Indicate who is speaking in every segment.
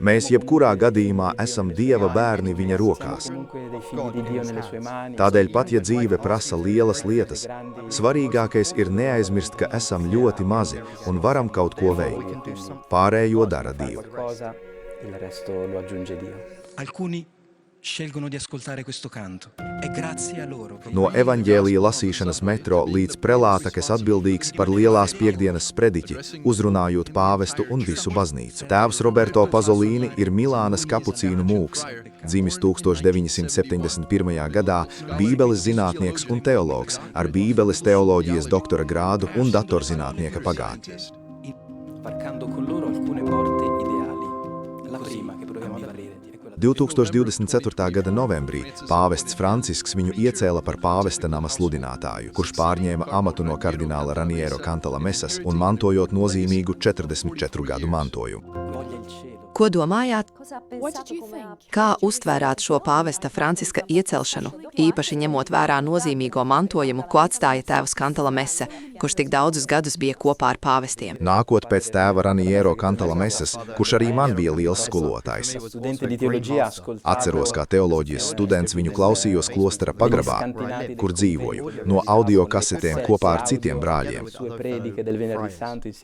Speaker 1: Mēs jebkurā gadījumā esam Dieva bērni viņa rokās. Tādēļ pat, ja dzīve prasa lielas lietas, svarīgākais ir neaizmirst, ka esam ļoti mazi un varam kaut ko veikt. Pārējo dara Dievs.
Speaker 2: Alcuni scelgono di ascoltare questo canto. È grazie a loro che
Speaker 1: No evaņģēlija lasīšanas metro līdz prelāta, kas atbildīgs par lielās piekdienas sprediķi, uzrunājot pāvestu un visu baznīcu. Tēvs Roberto Pazolīni ir Milānas kapucīnu mūks, dzimis 1971. gadā, bībeles zinātnieks un teologs ar bībeles teoloģijas doktora grādu un datorzinātnieka pagātni.
Speaker 2: varcando con loro alcune porte ideali. La prima che proviamo a valere.
Speaker 1: 2024. gada novembrī pāvests Francisks viņu iecēla par pāvesta nama sludinātāju, kurš pārņēma amatu no kardināla Raniero Cantalamessas un mantojot nozīmīgu 44 gadu mantojumu.
Speaker 3: Ko domājāt? Kā uztvērāt šo pāvesta Franciska iecelšanu, īpaši ņemot vērā nozīmīgo mantojumu, ko atstāja tēvs Cantalamessa, kurš tik daudzus gadus bija kopā ar pāvestiem?
Speaker 1: Nākot pēc tēva Raniero Cantalamessas, kurš arī man bija liels skolotājs. Atceros, kā teoloģijas students viņu klausījos klostera pagrabā, kur dzīvoju, no audio kasetēm kopā ar citiem brāļiem.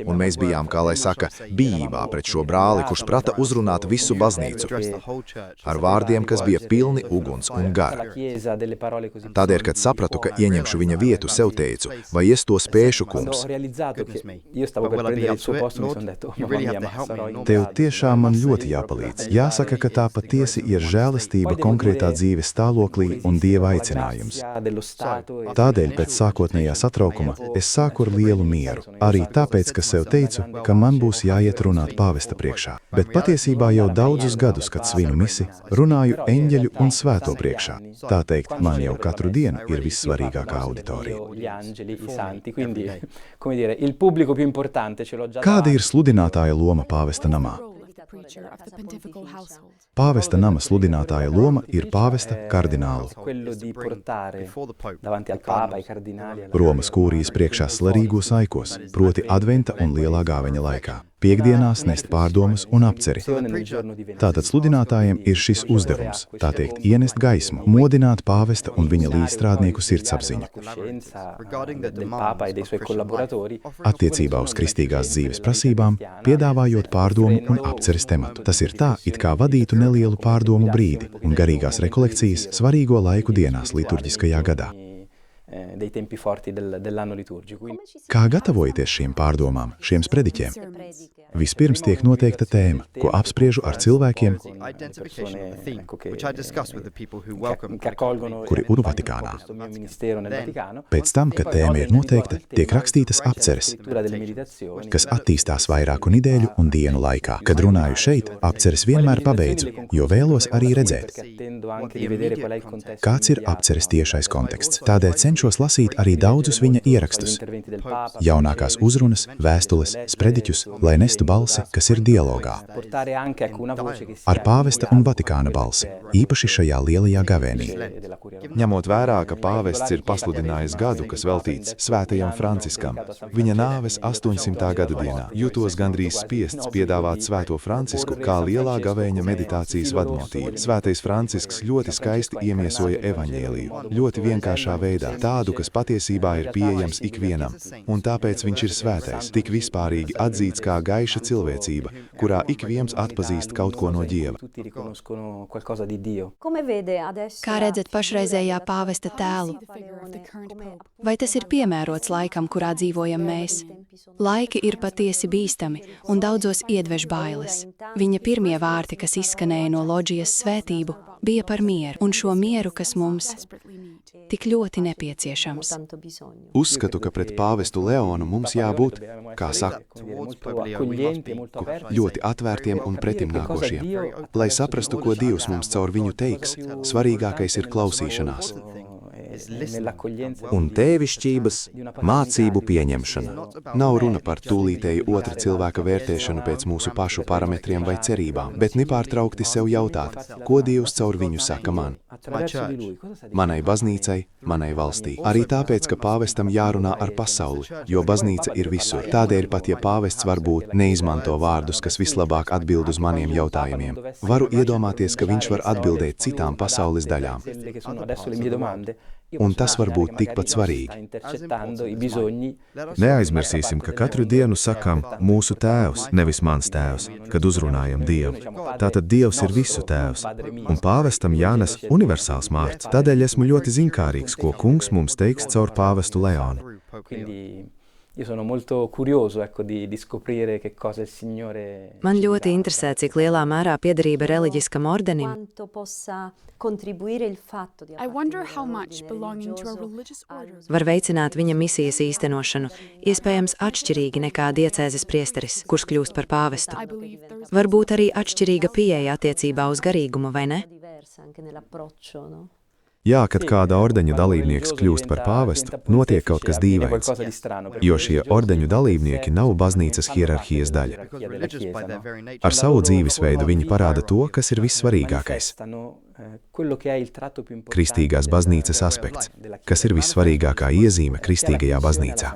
Speaker 1: Un mēs bijām, kā lai saka, bijībā pret šo brāli, kurš prata uzrunāt visu baznīcu ar vārdiem, kas bija pilni uguns un gara. Tādēļ, kad sapratu, ka ieņemšu viņa vietu, sev teicu, vai es to spēšu, kungs?
Speaker 4: Tev tiešām man ļoti jāpalīdz. Jāsaka, ka tā patiesi ir žēlastība konkrētā dzīves stāvoklī un Dieva aicinājums. Tādēļ pēc sākotnējā satraukuma es sāku ar lielu mieru. Arī tāpēc, ka sev teicu, ka man būs jāiet runāt pāvesta priekšā. Bet patiesībā jau daudzus gadus, kad svinu misi, runāju eņģeļu un svēto priekšā. Tā teikt, man jau katru dienu ir vissvarīgākā auditorija. Kāda ir sludinātāja loma pāvesta namā? Pāvesta nama sludinātāja loma ir pāvesta kardinālu. Romas kūrijas priekšā svarīgos aikos, proti adventa un lielā gāveņa laikā. Piekdienās nest pārdomas un apceri. Tātad sludinātājiem ir šis uzdevums, tā teikt, ienest gaismu, modināt pāvesta un viņa līdzstrādnieku sirdsapziņu. Attiecībā uz kristīgās dzīves prasībām, piedāvājot pārdomu un apceres tematu. Tas ir tā, it kā vadītu nelielu pārdomu brīdi un garīgās rekolekcijas svarīgo laiku dienās liturģiskajā gadā. Kā gatavojaties šīm pārdomām, šiem sprediķiem? Vispirms tiek noteikta tēma, ko apspriežu ar cilvēkiem, kuri ir Vatikānā. Pēc tam, kad tēma ir noteikta, tiek rakstītas apceres, kas attīstās vairāku nedēļu un dienu laikā. Kad runāju šeit, apceres vienmēr pabeidzu, jo vēlos arī redzēt, kāds ir apceres tiešais konteksts. Tādēļ cenšos lasīt arī daudzus viņa ierakstus, jaunākās uzrunas, vēstules, sprediķus, lai nestu balsi, kas ir dialogā. Ar pāvesta un Vatikāna balsi, īpaši šajā lielajā gavēnī.
Speaker 1: Ņemot vērā, ka pāvests ir pasludinājis gadu, kas veltīts svētajam Franciskam, viņa nāves 800. gada dienā, jutos gandrīz spiests piedāvāt svēto Francisku kā lielā gavēņa meditācijas vadmotīvu. Svētais Francisks ļoti skaisti iemiesoja evaņģēliju, ļoti vienkāršā veidā, tādu, kas patiesībā ir pieejams ikvienam, un tāpēc viņš ir svētais, tik vispārīgi atzīts kā gaiša cilvēcība, kurā ik viens atpazīst kaut ko no Dieva.
Speaker 3: Kā redzat pašreizējā pāvesta tēlu? Vai tas ir piemērots laikam, kurā dzīvojam mēs? Laiki ir patiesi bīstami un daudzos iedvež bailes. Viņa pirmie vārti, kas izskanēja no loģijas svētību, bija par mieru, un šo mieru, kas mums tik ļoti nepieciešams.
Speaker 1: Uzskatu, ka pret pāvestu Leonu mums jābūt, kā saka, ļoti atvērtiem un pretimnākošiem. Lai saprastu, ko Dievs mums caur viņu teiks, svarīgākais ir klausīšanās. Un tēvišķības mācību pieņemšana. Nav runa par tūlītēju otra cilvēka vērtēšanu pēc mūsu pašu parametriem vai cerībām, bet nepārtraukti sev jautāt, ko Dievs caur viņu saka man.
Speaker 4: Manai baznīcai, manai valstī. Arī tāpēc, ka pāvestam jārunā ar pasauli, jo baznīca ir visur. Tādēļ pat, ja pāvests varbūt neizmanto vārdus, kas vislabāk atbild uz maniem jautājumiem, varu iedomāties, ka viņš var atbildēt citām pasaules daļām. Un tas var būt tikpat svarīgi.
Speaker 1: Neaizmirsīsim, ka katru dienu sakām mūsu tēvs, nevis mans tēvs, kad uzrunājam Dievu. Tātad Dievs ir visu tēvs, un pāvestam jānes universāls vārds. Tādēļ esmu ļoti zinkārīgs, ko kungs mums teiks caur pāvestu Leonu.
Speaker 2: Io sono molto curioso, di scoprire che cosa il Signore...
Speaker 5: Man ļoti interesē, cik lielā mērā piederība reliģiskam ordenim var veicināt viņa misijas īstenošanu, iespējams atšķirīgi nekā diecēzes priesteris, kurš kļūst par pāvestu. Varbūt arī atšķirīga pieeja attiecībā uz garīgumu, vai ne?
Speaker 1: Jā, kad kāda ordeņa dalībnieks kļūst par pāvestu, notiek kaut kas dīvains, jo šie ordeņu dalībnieki nav baznīcas hierarhijas daļa. Ar savu dzīvesveidu viņi parāda to, kas ir vissvarīgākais. Kristīgās baznīcas aspekts, kas ir vissvarīgākā iezīme kristīgajā baznīcā,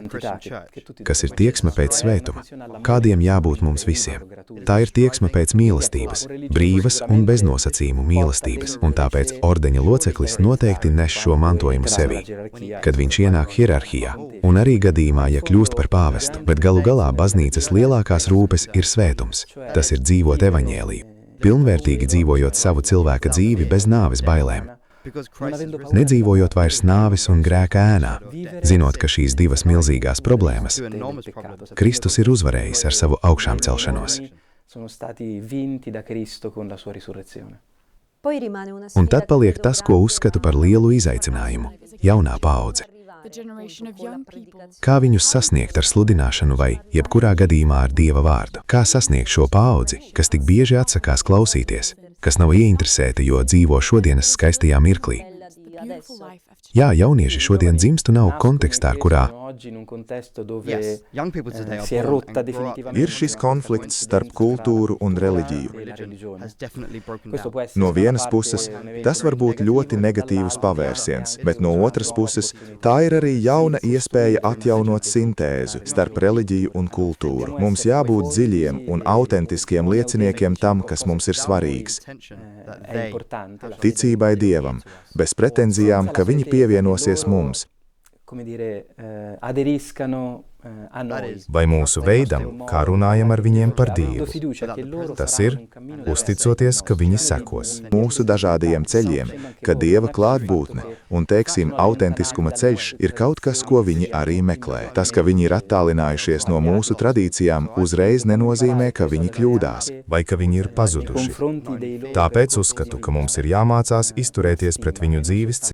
Speaker 1: kas ir tieksme pēc svētuma, kādiem jābūt mums visiem. Tā ir tieksme pēc mīlestības, brīvas un beznosacījumu mīlestības, un tāpēc ordeņa loceklis noteikti nes šo mantojumu sevī, kad viņš ienāk hierarhijā, un arī gadījumā, ja kļūst par pāvestu, bet galu galā baznīcas lielākās rūpes ir svētums, tas ir dzīvot evaņēliju. Pilnvērtīgi dzīvojot savu cilvēka dzīvi bez nāves bailēm. Nedzīvojot vairs nāves un grēka ēnā, zinot, ka šīs divas milzīgās problēmas, Kristus ir uzvarējis ar savu augšām celšanos. Un tad paliek tas, ko uzskatu par lielu izaicinājumu – jaunā paudze. Kā viņus sasniegt ar sludināšanu vai, jebkurā gadījumā ar Dieva vārdu? Kā sasniegt šo paudzi, kas tik bieži atsakās klausīties, kas nav ieinteresēti, jo dzīvo šodienas skaistajā mirklī? Jā, jaunieši šodien dzimstu nav kontekstā, kurā ir šis konflikts starp kultūru un reliģiju. No vienas puses, tas var būt ļoti negatīvs pavērsiens, bet no otras puses, tā ir arī jauna iespēja atjaunot sintēzu starp reliģiju un kultūru. Mums jābūt dziļiem un autentiskiem lieciniekiem tam, kas mums ir svarīgs. Ticībai Dievam, bez pretenzijām, ka viņi pievienosies mums. Vai mūsu veidam, kā runājam ar viņiem par Dievu. Tas ir, uzticoties, ka viņi sekos mūsu dažādajiem ceļiem, ka Dieva klātbūtne un, teiksim, autentiskuma ceļš ir kaut kas, ko viņi arī meklē. Tas, ka viņi ir attālinājušies no mūsu tradīcijām, uzreiz nenozīmē, ka viņi kļūdās vai ka viņi ir pazuduši. Tāpēc uzskatu, ka mums ir jāmācās izturēties pret viņu dzīves